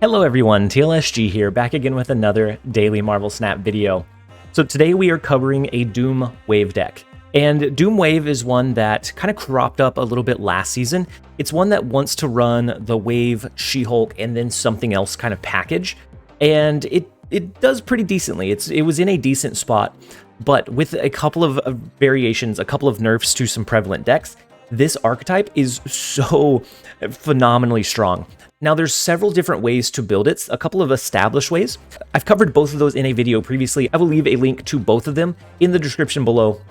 Hello everyone, TLSG here, back again with another Daily Marvel Snap video. So today we are covering a Doomwave deck. And Doomwave is one that kind of cropped up a little bit last season. It's one that wants to run the Wave, She-Hulk, and then something else kind of package. And it does pretty decently. It was in a decent spot, but with a couple of variations, a couple of nerfs to some prevalent decks, this archetype is so phenomenally strong. Now, there's several different ways to build it, a couple of established ways. I've covered both of those in a video previously. I will leave a link to both of them in the description below.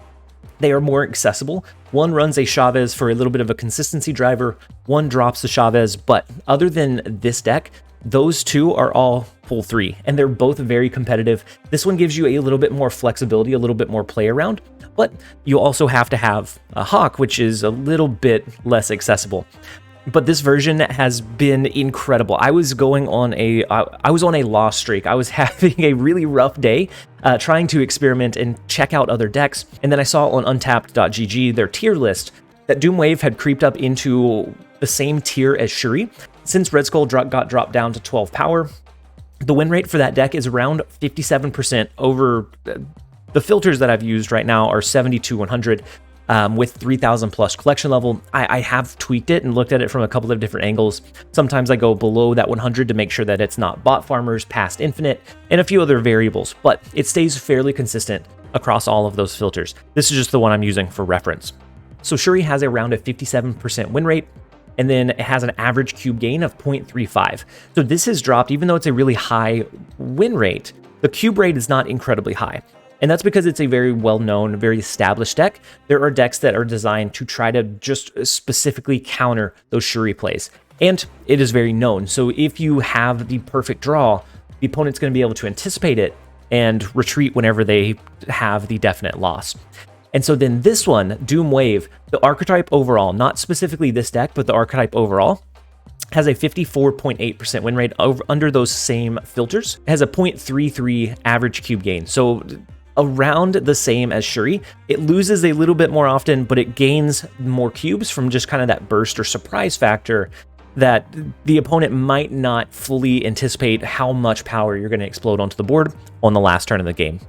They are more accessible. One runs a Chavez for a little bit of a consistency driver, one drops the Chavez, but other than this deck, those two are all pull 3, and they're both very competitive. This one gives you a little bit more flexibility, a little bit more play around, but you also have to have a Hawk, which is a little bit less accessible. But this version has been incredible. I was on a loss streak. I was having a really rough day trying to experiment and check out other decks. And then I saw on untapped.gg their tier list that Doomwave had creeped up into the same tier as Shuri. Since Red Skull got dropped down to 12 power, the win rate for that deck is around 57% over the filters that I've used right now are 70 to 100. With 3,000 plus collection level. I have tweaked it and looked at it from a couple of different angles. Sometimes I go below that 100 to make sure that it's not bot farmers past infinite and a few other variables, but it stays fairly consistent across all of those filters. This is just the one I'm using for reference. So Shuri has around a 57% win rate, and then it has an average cube gain of 0.35. So this has dropped, even though it's a really high win rate, the cube rate is not incredibly high. And that's because it's a very well-known, very established deck. There are decks that are designed to try to just specifically counter those Shuri plays. And it is very known. So if you have the perfect draw, the opponent's going to be able to anticipate it and retreat whenever they have the definite loss. And so then this one, Doomwave, the archetype overall, not specifically this deck, but the archetype overall, has a 54.8% win rate under those same filters. It has a 0.33 average cube gain. So around the same as Shuri. It loses a little bit more often, but it gains more cubes from just kind of that burst or surprise factor that the opponent might not fully anticipate how much power you're going to explode onto the board on the last turn of the game.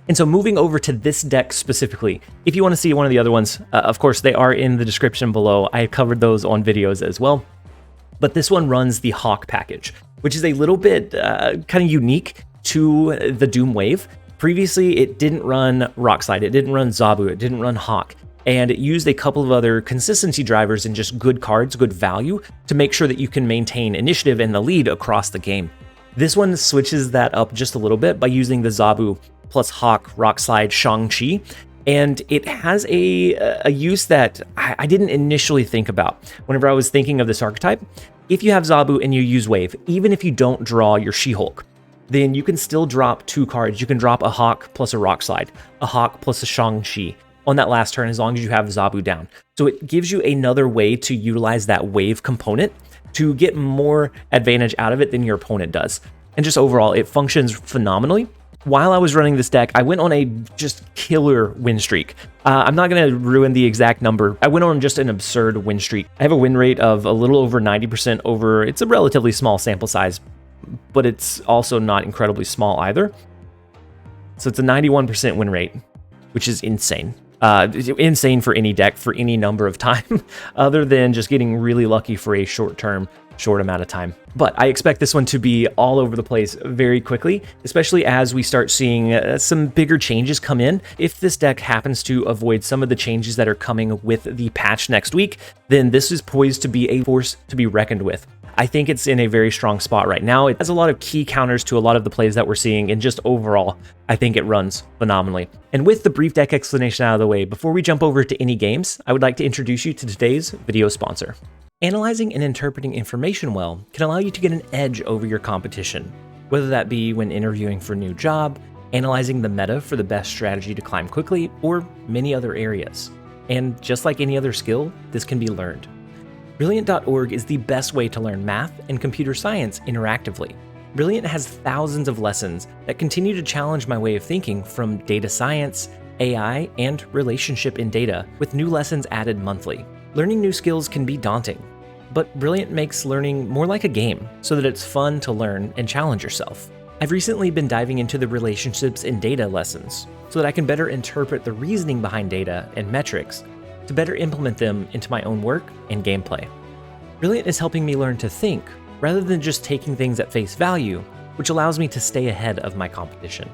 And so moving over to this deck specifically, if you want to see one of the other ones, of course, they are in the description below. I covered those on videos as well. But this one runs the Hawk package, which is a little bit kind of unique to the Doomwave. Previously, it didn't run Rockslide, it didn't run Zabu, it didn't run Hawk, and it used a couple of other consistency drivers and just good cards, good value, to make sure that you can maintain initiative and the lead across the game. This one switches that up just a little bit by using the Zabu plus Hawk, Rockslide, Shang-Chi, and it has a use that I didn't initially think about whenever I was thinking of this archetype. If you have Zabu and you use Wave, even if you don't draw your She-Hulk, then you can still drop 2 cards. You can drop a Hawk plus a Rockslide, a Hawk plus a Shang-Chi on that last turn as long as you have Zabu down. So it gives you another way to utilize that Wave component to get more advantage out of it than your opponent does. And just overall, it functions phenomenally. While I was running this deck, I went on a just killer win streak. I'm not going to ruin the exact number. I went on just an absurd win streak. I have a win rate of a little over 90% over, it's a relatively small sample size, but it's also not incredibly small either. So it's a 91% win rate, which is insane. Insane for any deck for any number of time, other than just getting really lucky for a short amount of time. But I expect this one to be all over the place very quickly, especially as we start seeing some bigger changes come in. If this deck happens to avoid some of the changes that are coming with the patch next week, then this is poised to be a force to be reckoned with. I think it's in a very strong spot right now. It has a lot of key counters to a lot of the plays that we're seeing, and just overall, I think it runs phenomenally. And with the brief deck explanation out of the way, before we jump over to any games, I would like to introduce you to today's video sponsor. Analyzing and interpreting information well can allow you to get an edge over your competition, whether that be when interviewing for a new job, analyzing the meta for the best strategy to climb quickly, or many other areas. And just like any other skill, this can be learned. Brilliant.org is the best way to learn math and computer science interactively. Brilliant has thousands of lessons that continue to challenge my way of thinking, from data science, AI, and relationship in data, with new lessons added monthly. Learning new skills can be daunting. but Brilliant makes learning more like a game, so that it's fun to learn and challenge yourself. I've recently been diving into the relationships and data lessons, so that I can better interpret the reasoning behind data and metrics to better implement them into my own work and gameplay. Brilliant is helping me learn to think, rather than just taking things at face value, which allows me to stay ahead of my competition.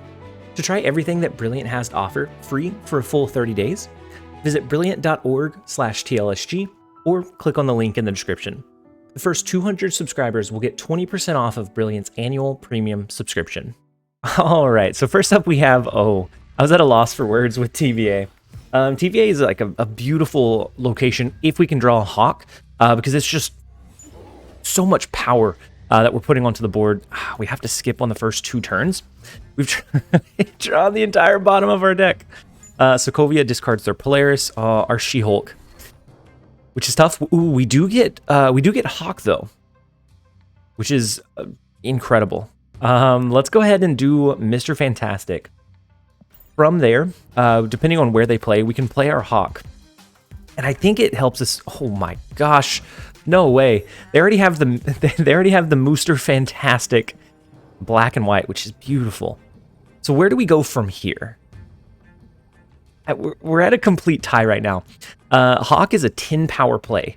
To try everything that Brilliant has to offer free for a full 30 days, visit brilliant.org/TLSG or click on the link in the description. The first 200 subscribers will get 20% off of Brilliant's annual premium subscription. All right, so first up we have, I was at a loss for words with TVA. TVA is like a beautiful location if we can draw a hawk, because it's just so much power that we're putting onto the board. We have to skip on the first 2 turns. We've drawn the entire bottom of our deck. Sokovia discards their Polaris, our She-Hulk, which is tough. Ooh, we do get Hawk though, which is incredible. Let's go ahead and do Mr. Fantastic. From there, depending on where they play, we can play our Hawk, and I think it helps us. Oh my gosh, no way! They already have the Mr. Fantastic black and white, which is beautiful. So where do we go from here? We're at a complete tie right now. Hawk is a 10 power play.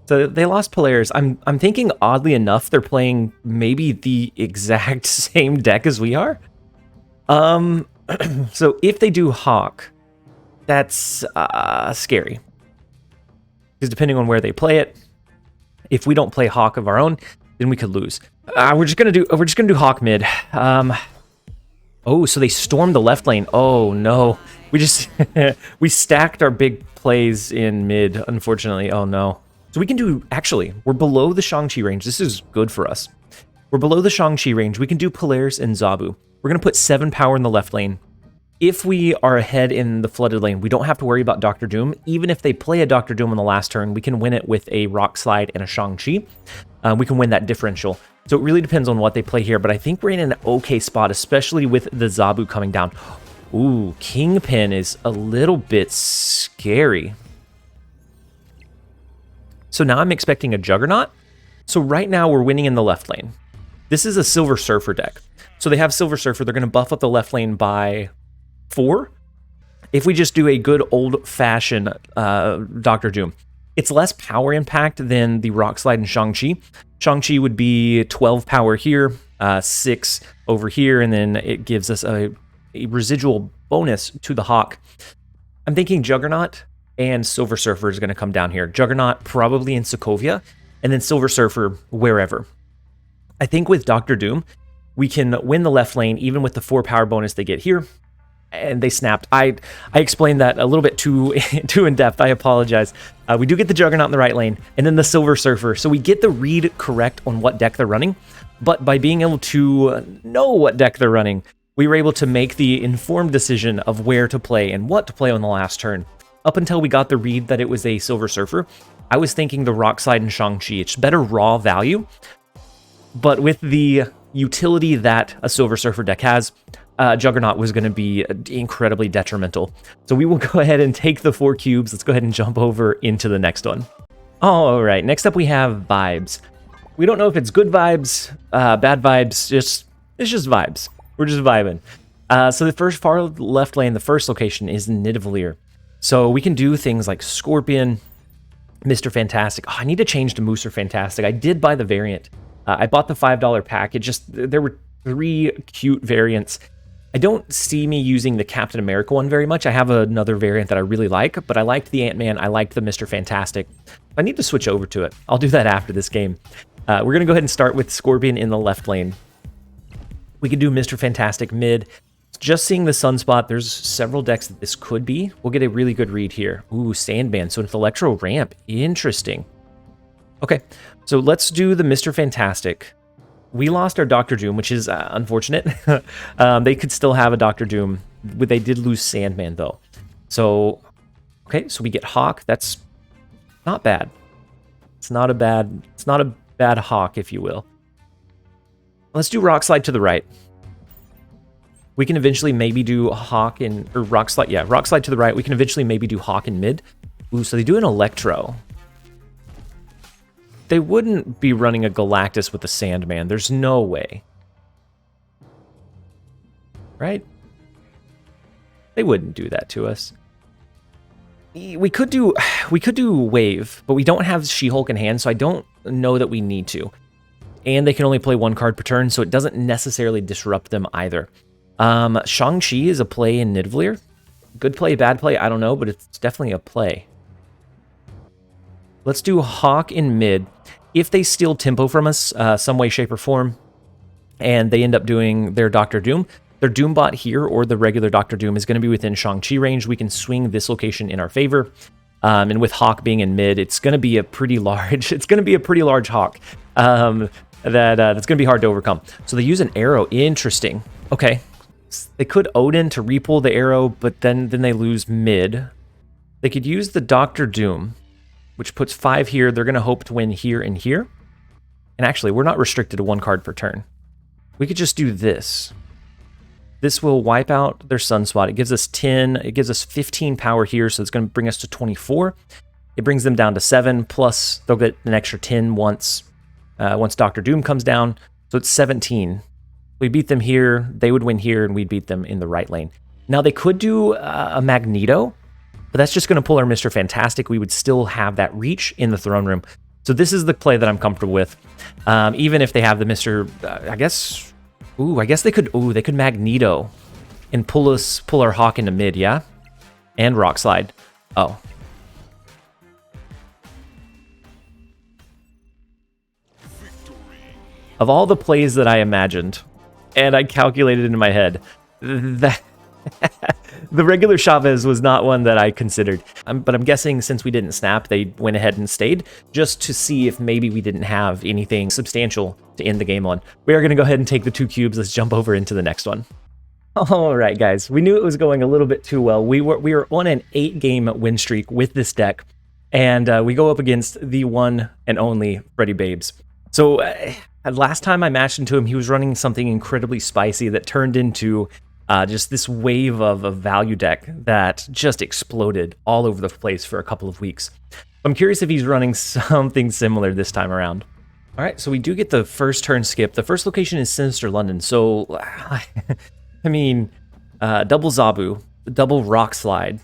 So they lost Polaris. I'm thinking, oddly enough, they're playing maybe the exact same deck as we are. So if they do Hawk, that's scary. Because depending on where they play it, if we don't play Hawk of our own, then we could lose. We're just gonna do Hawk mid. Oh, so they stormed the left lane. Oh no. We stacked our big plays in mid, unfortunately. Oh no. So we can do, actually, we're below the Shang-Chi range. This is good for us. We're below the Shang-Chi range. We can do Polaris and Zabu. We're going to put 7 power in the left lane. If we are ahead in the flooded lane, we don't have to worry about Dr. Doom. Even if they play a Dr. Doom on the last turn, we can win it with a Rock Slide and a Shang-Chi. We can win that differential. So it really depends on what they play here, but I think we're in an okay spot, especially with the Zabu coming down. Ooh, Kingpin is a little bit scary. So now I'm expecting a Juggernaut. So right now we're winning in the left lane. This is a Silver Surfer deck. So they have Silver Surfer. They're going to buff up the left lane by 4. If we just do a good old-fashioned Dr. Doom. It's less power impact than the Rock Slide and Shang-Chi. Shang-Chi would be 12 power here, 6 over here, and then it gives us a residual bonus to the Hawk. I'm thinking Juggernaut and Silver Surfer is going to come down here. Juggernaut probably in Sokovia, and then Silver Surfer wherever. I think with Dr. Doom, we can win the left lane even with the 4 power bonus they get here. And they snapped. I explained that a little bit too in depth. I apologize. We do get the Juggernaut in the right lane, and then the Silver Surfer. So we get the read correct on what deck they're running. But by being able to know what deck they're running, we were able to make the informed decision of where to play and what to play on the last turn. Up until we got the read that it was a Silver Surfer, I was thinking the Rock Slide and Shang-Chi. It's better raw value. But with the utility that a Silver Surfer deck has, Juggernaut was going to be incredibly detrimental. So we will go ahead and take the 4 cubes. Let's go ahead and jump over into the next one. All right, next up we have Vibes. We don't know if it's good vibes, bad vibes, it's just vibes. We're just vibing. So the first far left lane, the first location is Nidavellir. So we can do things like Scorpion, Mr. Fantastic. Oh, I need to change to Mooser Fantastic. I did buy the variant. I bought the $5 pack. There were 3 cute variants. I don't see me using the Captain America one very much. I have another variant that I really like, but I liked the Ant-Man. I liked the Mr. Fantastic. I need to switch over to it. I'll do that after this game. We're going to go ahead and start with Scorpion in the left lane. We can do Mr. Fantastic mid. Just seeing the Sunspot, there's several decks that this could be. We'll get a really good read here. Ooh, Sandman. So it's Electro Ramp. Interesting. Okay, so let's do the Mr. Fantastic. We lost our Dr. Doom, which is unfortunate. They could still have a Dr. Doom. They did lose Sandman, though. So, okay, so we get Hawk. That's not bad. It's not a bad Hawk, if you will. Let's do Rock Slide to the right. We can eventually maybe do Hawk or Rock Slide. Yeah, Rock Slide to the right. We can eventually maybe do Hawk in mid. Ooh, so they do an Electro. they wouldn't be running a Galactus with a Sandman. There's no way. Right? They wouldn't do that to us. We could do Wave, but we don't have She-Hulk in hand, so I don't know that we need to. And they can only play one card per turn, so it doesn't necessarily disrupt them either. Shang-Chi is a play in Nidavellir. Good play, bad play, I don't know, but it's definitely a play. Let's do Hawk in mid. If they steal tempo from us, some way, shape, or form, and they end up doing their Doctor Doom, their Doombot here or the regular Doctor Doom is going to be within Shang-Chi range. We can swing this location in our favor. And with Hawk being in mid, it's going to be a pretty large. It's going to be a pretty large Hawk. That's going to be hard to overcome. So they use an arrow. Interesting. Okay. They could Odin to repull the arrow, but then they lose mid. They could use the Doctor Doom, which puts 5 here. They're going to hope to win here and here. And actually, we're not restricted to 1 card per turn. We could just do this. This will wipe out their Sunspot. It gives us 10. It gives us 15 power here, so it's going to bring us to 24. It brings them down to 7, plus they'll get an extra 10 once Doctor Doom comes down. So it's 17. We beat them here, they would win here, and we'd beat them in the right lane. Now, they could do a Magneto, but that's just going to pull our Mr. Fantastic. We would still have that reach in the throne room. So this is the play that I'm comfortable with. Even if they have the Mr. I guess they could Magneto and pull our Hawk into mid, yeah? And Rock Slide. Oh. Of all the plays that I imagined, and I calculated in my head, that the regular Chavez was not one that I considered. But I'm guessing since we didn't snap, they went ahead and stayed just to see if maybe we didn't have anything substantial to end the game on. We are going to go ahead and take the 2 cubes. Let's jump over into the next one. All right, guys. We knew it was going a little bit too well. We were on an 8-game win streak with this deck, and we go up against the one and only Freddy Babes. So last time I matched into him, he was running something incredibly spicy that turned into just this wave of a value deck that just exploded all over the place for a couple of weeks. I'm curious if he's running something similar this time around. All right, so we do get the first turn skip. The first location is Sinister London. So, I mean, double Zabu, double Rock Slide,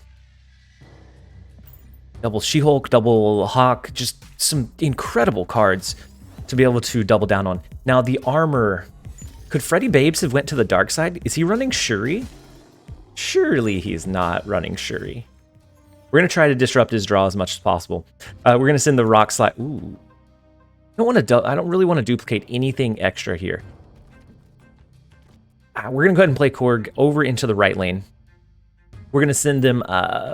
double She-Hulk, double Hawk, just some incredible cards to be able to double down on. Now, the armor. Could Freddy Babes have went to the dark side? Is he running Shuri? Surely he's not running Shuri. We're going to try to disrupt his draw as much as possible. We're going to send the Rock Slide. Ooh. I don't really want to duplicate anything extra here. We're going to go ahead and play Korg over into the right lane. We're going to send them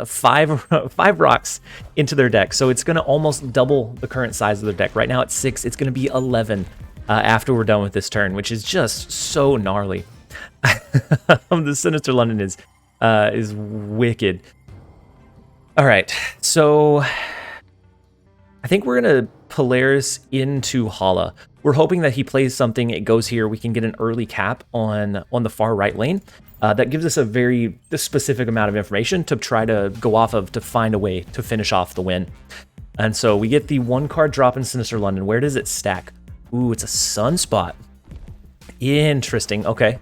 5 rocks into their deck. So it's going to almost double the current size of their deck. Right now it's 6. It's going to be 11 after we're done with this turn, which is just so gnarly. The Sinister London is wicked. All right, so I think we're going to Polaris into Hala. We're hoping that he plays something, it goes here, we can get an early cap on the far right lane. That gives us a very specific amount of information to try to go off of to find a way to finish off the win. And so we get the 1 card drop in Sinister London. Where does it stack? Ooh, it's a Sunspot. Interesting, okay.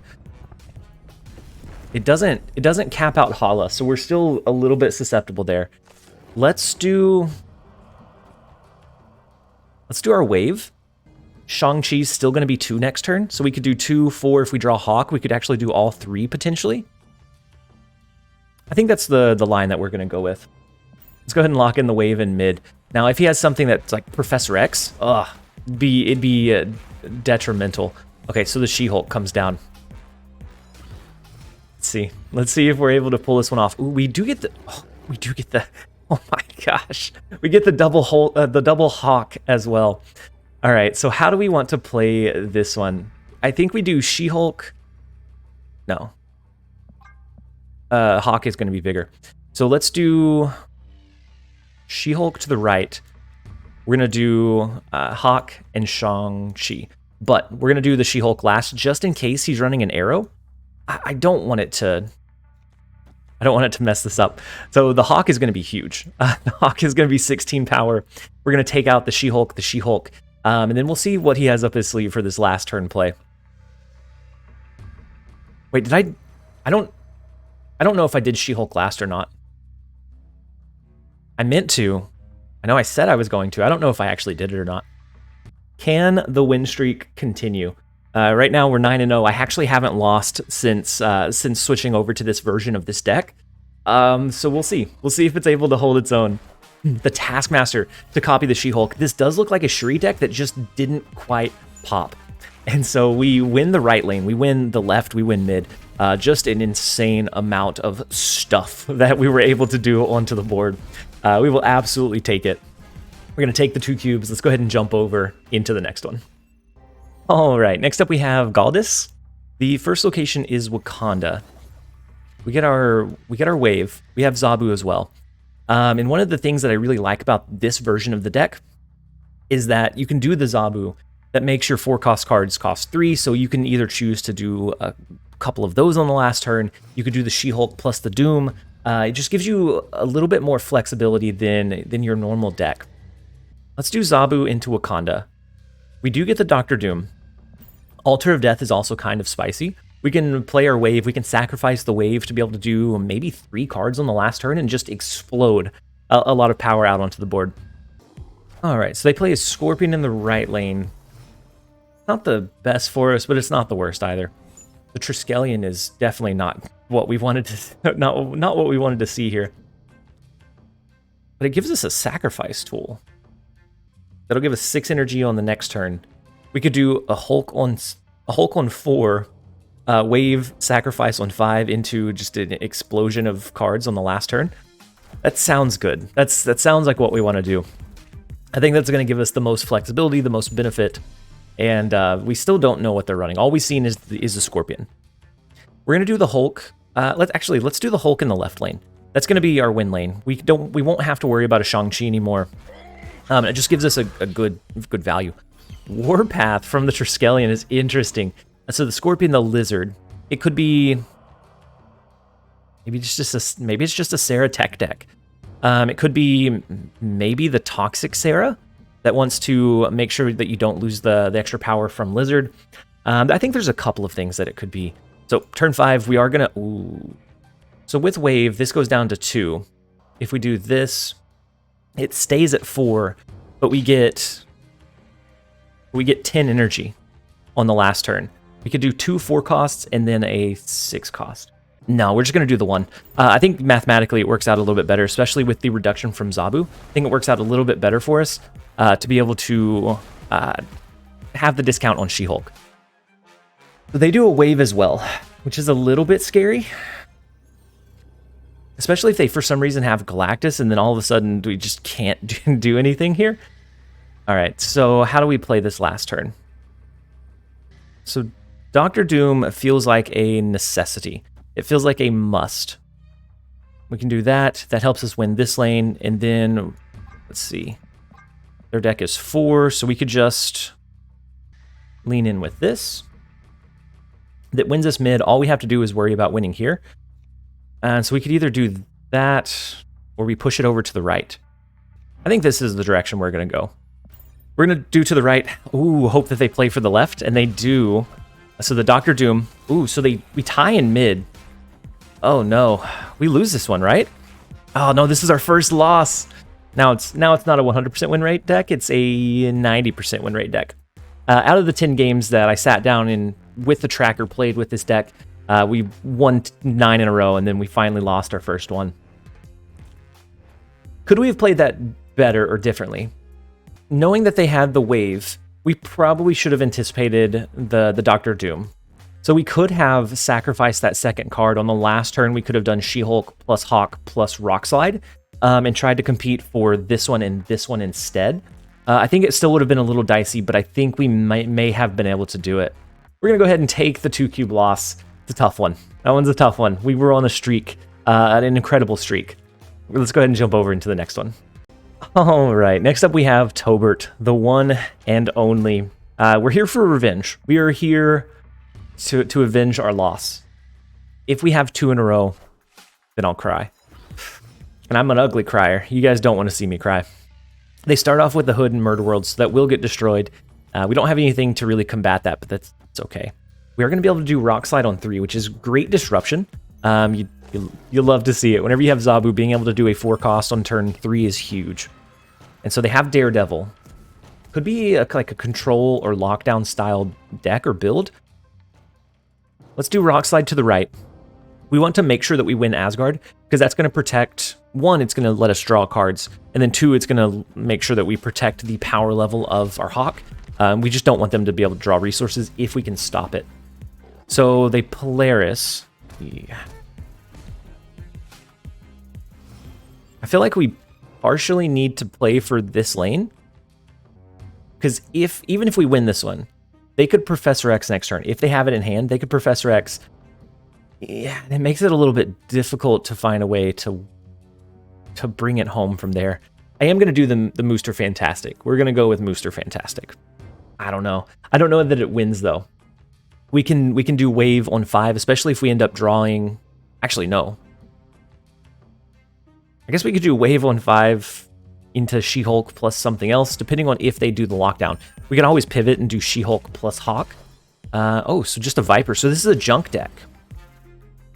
It doesn't cap out Hala, so we're still a little bit susceptible there. Let's do our wave. Shang-Chi's still going to be 2 next turn, so we could do 2, 4 if we draw Hawk. We could actually do all 3 potentially. I think that's the line that we're going to go with. Let's go ahead and lock in the wave in mid. Now, if he has something that's like Professor X, it'd be detrimental. Okay, so the She-Hulk comes down. Let's see if we're able to pull this one off. Ooh, we do get the oh my gosh, we get the double Hawk as well. All right, so how do we want to play this one? I think we do She-Hulk. No, Hawk is going to be bigger. So let's do She-Hulk to the right. We're going to do Hawk and Shang-Chi. But we're going to do the She-Hulk last, just in case he's running an arrow. I don't want it to... I don't want it to mess this up. So the Hawk is going to be huge. The Hawk is going to be 16 power. We're going to take out the She-Hulk, and then we'll see what he has up his sleeve for this last turn play. Wait, did I don't know if I did She-Hulk last or not. I meant to. I know I said I was going to. I don't know if I actually did it or not. Can the win streak continue? Right now we're 9-0. I actually haven't lost since switching over to this version of this deck. So we'll see. We'll see if it's able to hold its own. The Taskmaster to copy the She-Hulk. This does look like a Shuri deck that just didn't quite pop. And so we win the right lane, we win the left, we win mid. Just an insane amount of stuff that we were able to do onto the board. We will absolutely take it. We're going to take the 2 cubes. Let's go ahead and jump over into the next one. All right, next up we have Galdis. The first location is Wakanda. We get our wave. We have Zabu as well. And one of the things that I really like about this version of the deck is that you can do the Zabu that makes your 4-cost cards cost 3, so you can either choose to do a couple of those on the last turn. You could do the She-Hulk plus the Doom. It just gives you a little bit more flexibility than your normal deck. Let's do Zabu into Wakanda. We do get the Dr. Doom. Altar of Death is also kind of spicy. We can play our wave. We can sacrifice the wave to be able to do maybe 3 cards on the last turn and just explode a lot of power out onto the board. All right, so they play a Scorpion in the right lane. Not the best for us, but it's not the worst either. The Triskelion is definitely not what we wanted to not what we wanted to see here. But it gives us a sacrifice tool. That'll give us 6 energy on the next turn. We could do a Hulk on 4, wave sacrifice on 5 into just an explosion of cards on the last turn. That sounds good. That sounds like what we want to do. I think that's going to give us the most flexibility, the most benefit, and we still don't know what they're running. All we've seen is the Scorpion. We're going to do the Hulk. Let's do the Hulk in the left lane. That's going to be our win lane. We won't have to worry about a Shang-Chi anymore. It just gives us a good value. Warpath from the Triskelion is interesting. So the Scorpion, the Lizard, it could be maybe it's just a Sarah tech deck. It could be maybe the Toxic Sarah that wants to make sure that you don't lose the extra power from Lizard. I think there's a couple of things that it could be. So turn 5, we are gonna. Ooh. So with wave, this goes down to 2. If we do this, it stays at 4, but we get 10 energy on the last turn. We could do 2 4 costs and then a 6 cost. No, we're just going to do the 1. I think mathematically it works out a little bit better, especially with the reduction from Zabu. I think it works out a little bit better for us to be able to have the discount on She-Hulk. So they do a wave as well, which is a little bit scary. Especially if they, for some reason, have Galactus, and then all of a sudden we just can't do anything here. All right, so how do we play this last turn? So Dr. Doom feels like a necessity. It feels like a must. We can do that. That helps us win this lane, and then, let's see. Their deck is 4, so we could just lean in with this. That wins us mid. All we have to do is worry about winning here. And so we could either do that or we push it over to the right. I think this is the direction we're going to go. We're going to do to the right. Ooh, hope that they play for the left, and they do. So the Dr. Doom. Ooh, so we tie in mid. Oh no, we lose this one, right? Oh no, this is our first loss. Now it's not a 100% win rate deck. It's a 90% win rate deck. Out of the 10 games that I sat down in with the tracker, played with this deck, we won 9 in a row, and then we finally lost our first one. Could we have played that better or differently? Knowing that they had the wave, we probably should have anticipated the Dr. Doom. So we could have sacrificed that second card. On the last turn, we could have done She-Hulk plus Hawk plus Rockslide and tried to compete for this one and this one instead. I think it still would have been a little dicey, but I think we may have been able to do it. We're going to go ahead and take the 2-cube loss. It's a tough one. That one's a tough one. We were on a streak, an incredible streak. Let's go ahead and jump over into the next one. All right, next up we have Tobert, the one and only. We're here for revenge. We are here to avenge our loss. If we have 2 in a row, then I'll cry. And I'm an ugly crier. You guys don't want to see me cry. They start off with the Hood and Murder World, so that will get destroyed. We don't have anything to really combat that, but that's okay. We are going to be able to do Rock Slide on 3, which is great disruption. You'll love to see it. Whenever you have Zabu, being able to do a 4-cost on turn 3 is huge. And so they have Daredevil. Could be like a control or lockdown style deck or build. Let's do Rock Slide to the right. We want to make sure that we win Asgard, because that's going to protect, 1, it's going to let us draw cards, and then 2, it's going to make sure that we protect the power level of our Hawk. We just don't want them to be able to draw resources if we can stop it. So they Polaris. Yeah. I feel like we partially need to play for this lane, because even if we win this one, they could Professor X next turn. If they have it in hand, they could Professor X. Yeah, it makes it a little bit difficult to find a way to bring it home from there. I am going to do the Mooster Fantastic. We're going to go with Mooster Fantastic. I don't know. I don't know that it wins, though. We can do Wave on 5, especially if we end up drawing... Actually, no. I guess we could do Wave on 5 into She-Hulk plus something else, depending on if they do the lockdown. We can always pivot and do She-Hulk plus Hawk. Oh, so just a Viper. So this is a junk deck.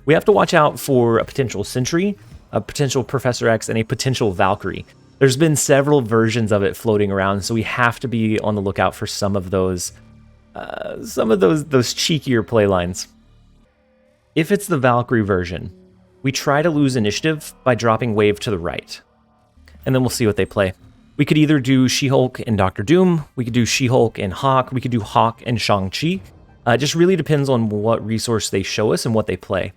We have to watch out for a potential Sentry, a potential Professor X, and a potential Valkyrie. There's been several versions of it floating around, so we have to be on the lookout for some of those cheekier playlines. If it's the Valkyrie version, we try to lose initiative by dropping Wave to the right, and then we'll see what they play. We could either do She-Hulk and Doctor Doom, we could do She-Hulk and Hawk, we could do Hawk and Shang-Chi. It just really depends on what resource they show us and what they play.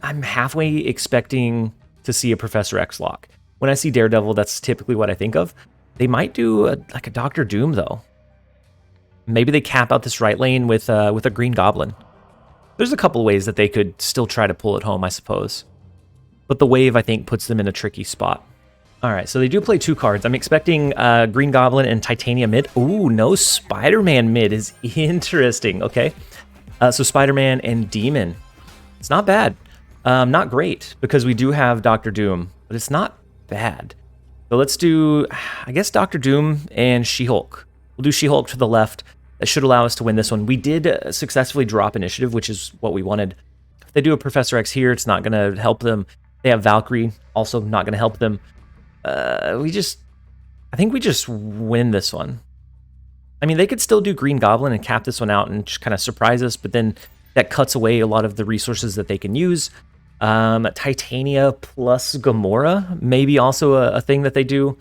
I'm halfway expecting to see a Professor X lock. When I see Daredevil, that's typically what I think of. They might do like a Doctor Doom, though. Maybe they cap out this right lane with a Green Goblin. There's a couple ways that they could still try to pull it home, I suppose. But the Wave, I think, puts them in a tricky spot. All right, so they do play 2 cards. I'm expecting Green Goblin and Titania mid. Ooh, no Spider-Man mid is interesting. Okay, so Spider-Man and Demon. It's not bad. Not great, because we do have Doctor Doom, but it's not bad. So let's do, I guess, Doctor Doom and She-Hulk. We'll do She-Hulk to the left. That should allow us to win this one. We did successfully drop initiative, which is what we wanted. If they do a Professor X here, it's not going to help them. They have Valkyrie, also not going to help them. I think we just win this one. I mean, they could still do Green Goblin and cap this one out and just kind of surprise us, but then that cuts away a lot of the resources that they can use. Titania plus Gamora, maybe also a thing that they do.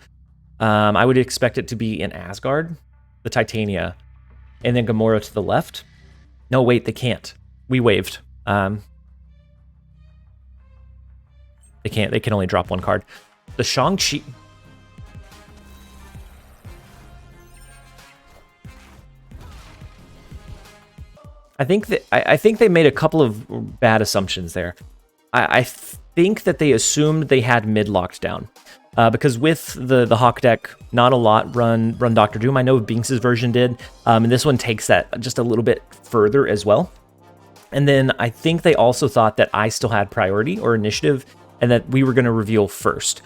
I would expect it to be in Asgard, the Titania, and then Gamora to the left. No, wait, they can't. We waived. They can't. They can only drop 1 card. The Shang-Chi... I think they made a couple of bad assumptions there. I think that they assumed they had mid locked down. Because with the Hawk deck, not a lot run Doctor Doom. I know Binks' version did, and this one takes that just a little bit further as well. And then I think they also thought that I still had priority or initiative, and that we were going to reveal first.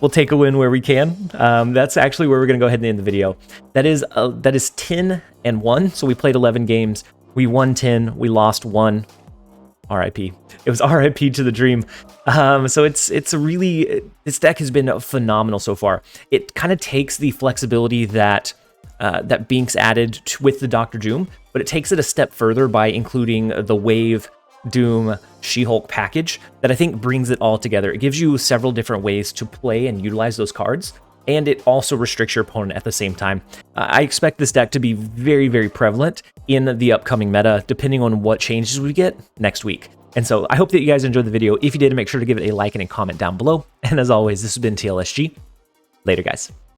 We'll take a win where we can. That's actually where we're going to go ahead and end the video. That is 10-1, so we played 11 games. We won 10, we lost 1. RIP. It was RIP to the dream. So it's a really, this deck has been phenomenal so far. It kind of takes the flexibility that Binks added with the Doctor Doom, but it takes it a step further by including the Wave, Doom, She-Hulk package that I think brings it all together. It gives you several different ways to play and utilize those cards, and it also restricts your opponent at the same time. I expect this deck to be very, very prevalent in the upcoming meta, depending on what changes we get next week. And so I hope that you guys enjoyed the video. If you did, make sure to give it a like and a comment down below. And as always, this has been TLSG. Later, guys.